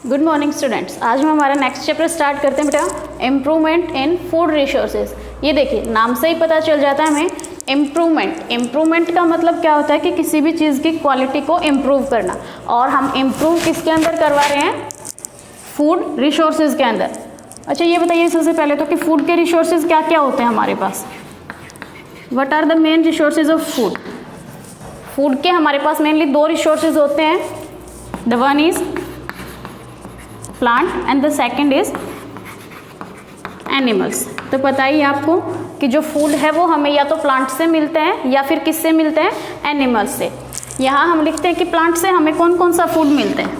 Good morning students. आज हम हमारा नेक्स्ट चैप्टर स्टार्ट करते हैं बेटा, इम्प्रूवमेंट इन फूड रिसोर्सेज। ये देखिए नाम से ही पता चल जाता है हमें इम्प्रूवमेंट का मतलब क्या होता है कि किसी भी चीज़ की क्वालिटी को इम्प्रूव करना, और हम इम्प्रूव किसके अंदर करवा रहे हैं? फूड रिसोर्सेज के अंदर। अच्छा ये बताइए सबसे पहले तो कि फूड के रिसोर्सेज क्या क्या होते हैं हमारे पास। What are the main resources of food? Food के हमारे पास मेनली दो रिसोर्सेज होते हैं, the one is plant and the second is animals. तो पता ही आपको कि जो फूड है वो हमें या तो प्लांट से मिलते हैं या फिर किससे मिलते हैं? एनिमल्स से। यहाँ हम लिखते हैं कि प्लांट से हमें कौन कौन सा फूड मिलते हैं,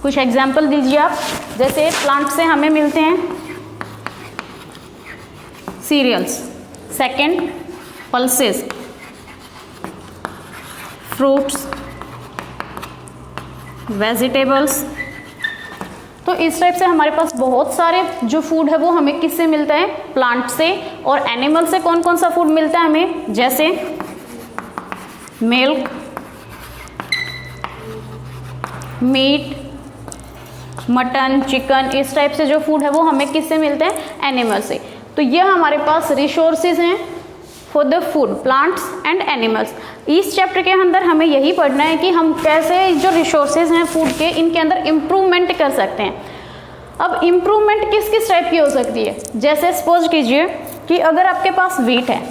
कुछ एग्जाम्पल दीजिए आप। जैसे प्लांट से हमें मिलते हैं cereals, second pulses, fruits, vegetables. तो इस टाइप से हमारे पास बहुत सारे जो फूड है वो हमें किससे मिलता है? प्लांट से। और एनिमल से कौन कौन सा फूड मिलता है हमें? जैसे मिल्क, मीट, मटन, चिकन, इस टाइप से जो फूड है वो हमें किससे मिलते हैं? एनिमल से। तो ये हमारे पास रिसोर्सेज हैं for the food, plants and animals. इस चैप्टर के अंदर हमें यही पढ़ना है कि हम कैसे जो रिसोर्सेज हैं फूड के, इनके अंदर इम्प्रूवमेंट कर सकते हैं। अब इम्प्रूवमेंट किस किस टाइप की हो सकती है? जैसे सपोज कीजिए कि अगर आपके पास व्हीट है,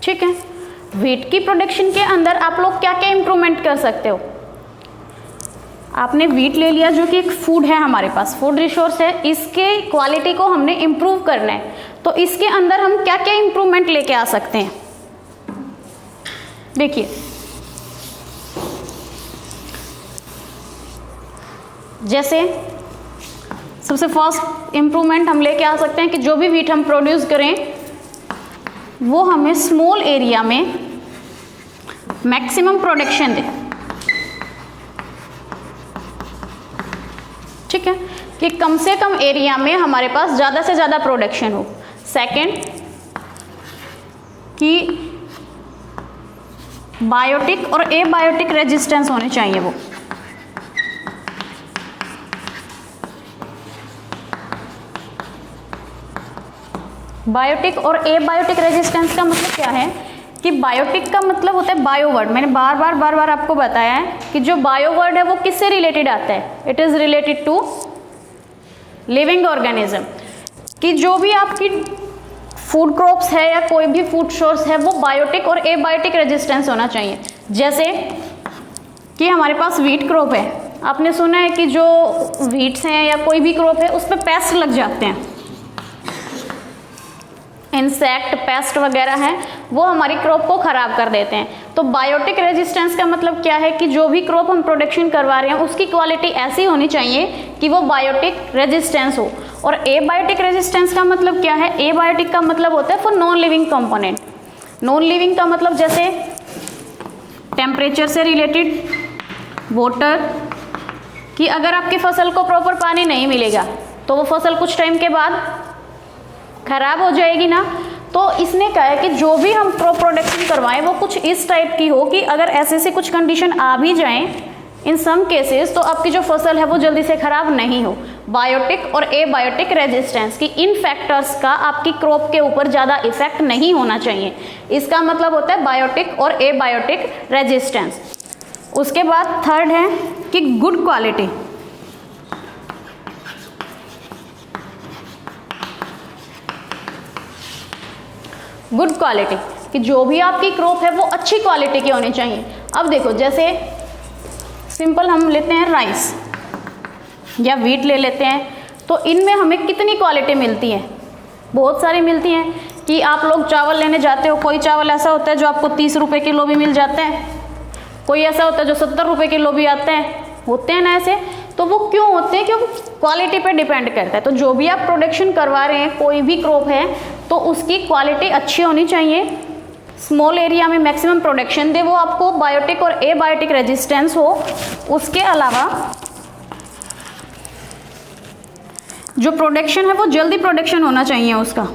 ठीक है, व्हीट की प्रोडक्शन के अंदर आप लोग क्या क्या इम्प्रूवमेंट कर सकते हो? आपने व्हीट ले लिया जो कि एक फूड है, हमारे पास फूड रिसोर्स है, इसके क्वालिटी को हमने इम्प्रूव करना है। तो इसके अंदर हम क्या क्या इम्प्रूवमेंट लेके आ सकते हैं? देखिए जैसे सबसे फर्स्ट इम्प्रूवमेंट हम लेके आ सकते हैं कि जो भी व्हीट हम प्रोड्यूस करें वो हमें स्मॉल एरिया में मैक्सिमम प्रोडक्शन दे। ठीक है, कि कम से कम एरिया में हमारे पास ज़्यादा से ज़्यादा प्रोडक्शन हो। सेकेंड कि बायोटिक और एबायोटिक रेजिस्टेंस होने चाहिए वो। बायोटिक और एबायोटिक रेजिस्टेंस का मतलब क्या है कि बायोटिक का मतलब होता है बायो वर्ड। मैंने बार बार आपको बताया है कि जो बायो वर्ड है वो किससे रिलेटेड आता है? It is related to living organism. कि जो भी आपकी फूड क्रॉप्स है या कोई भी फूड सोर्स है वो बायोटिक और एबायोटिक रेजिस्टेंस होना चाहिए। जैसे कि हमारे पास व्हीट क्रॉप है, आपने सुना है कि जो व्हीट्स हैं या कोई भी क्रॉप है उस पर पेस्ट लग जाते हैं, इंसेक्ट, पेस्ट वगैरह हैं, वो हमारी क्रॉप को खराब कर देते हैं। तो बायोटिक रेजिस्टेंस का मतलब क्या है कि जो भी क्रॉप हम प्रोडक्शन करवा रहे हैं उसकी क्वालिटी ऐसी होनी चाहिए कि वो बायोटिक रेजिस्टेंस हो। और एबायोटिक रेजिस्टेंस का मतलब क्या है? एबायोटिक का मतलब होता है for non living component. Non living का मतलब जैसे टेम्परेचर से रिलेटेड, वाटर, कि अगर आपकी फसल को प्रॉपर पानी नहीं मिलेगा तो वो फसल कुछ टाइम के बाद खराब हो जाएगी ना। तो इसने कहा है कि जो भी हम क्रॉप प्रोडक्शन करवाएं वो कुछ इस टाइप की हो कि अगर ऐसे कुछ कंडीशन आ भी जाएं इन सम केसेस तो आपकी जो फसल है वो जल्दी से खराब नहीं हो। बायोटिक और एबायोटिक रेजिस्टेंस की इन फैक्टर्स का आपकी क्रॉप के ऊपर ज़्यादा इफेक्ट नहीं होना चाहिए। इसका मतलब होता है बायोटिक और एबायोटिक रेजिस्टेंस। उसके बाद थर्ड है कि गुड क्वालिटी। गुड क्वालिटी कि जो भी आपकी क्रॉप है वो अच्छी क्वालिटी की होनी चाहिए। अब देखो जैसे सिंपल हम लेते हैं राइस या व्हीट ले लेते हैं, तो इनमें हमें कितनी क्वालिटी मिलती है? बहुत सारी मिलती हैं। कि आप लोग चावल लेने जाते हो, कोई चावल ऐसा होता है जो आपको 30 रुपये किलो भी मिल जाता है, कोई ऐसा होता है जो 70 रुपये किलो भी आता है, होते हैं ना ऐसे। तो वो क्यों होते हैं? क्योंकि क्वालिटी पे डिपेंड करता है। तो जो भी आप प्रोडक्शन करवा रहे हैं, कोई भी क्रॉप है, तो उसकी क्वालिटी अच्छी होनी चाहिए, स्मॉल एरिया में मैक्सिमम प्रोडक्शन दे, वो आपको बायोटिक और एबायोटिक रेजिस्टेंस हो। उसके अलावा जो प्रोडक्शन है वो जल्दी प्रोडक्शन होना चाहिए उसका,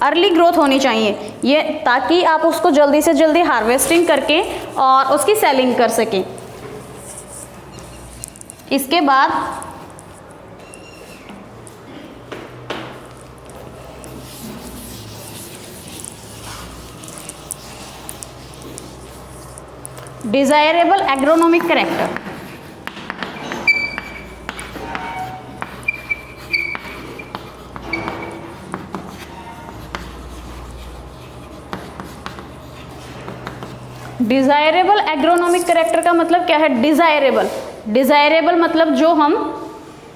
अर्ली ग्रोथ होनी चाहिए। ये ताकि आप उसको जल्दी से जल्दी हार्वेस्टिंग करके और उसकी सेलिंग कर सकें। इसके बाद desirable agronomic character. Desirable agronomic character का मतलब क्या है? डिजायरेबल, डिजायरेबल मतलब जो हम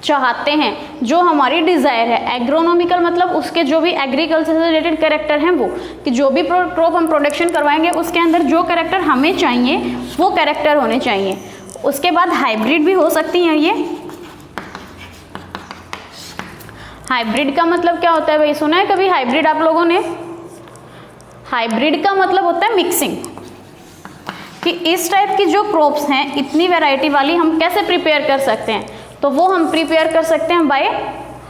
चाहते हैं, जो हमारी डिजायर है। एग्रोनॉमिकल मतलब उसके जो भी एग्रीकल्चर से रिलेटेड कैरेक्टर हैं वो, कि जो भी क्रॉप हम प्रोडक्शन करवाएंगे उसके अंदर जो कैरेक्टर हमें चाहिए वो कैरेक्टर होने चाहिए। उसके बाद हाइब्रिड भी हो सकती हैं ये। हाइब्रिड का मतलब क्या होता है भाई? सुना है कभी हाइब्रिड आप लोगों ने? हाइब्रिड का मतलब होता है मिक्सिंग, कि इस टाइप की जो क्रॉप्स हैं इतनी वैरायटी वाली हम कैसे प्रिपेयर कर सकते हैं, तो वो हम प्रिपेयर कर सकते हैं बाय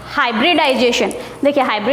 हाइब्रिडाइजेशन। देखिए हाइब्रिड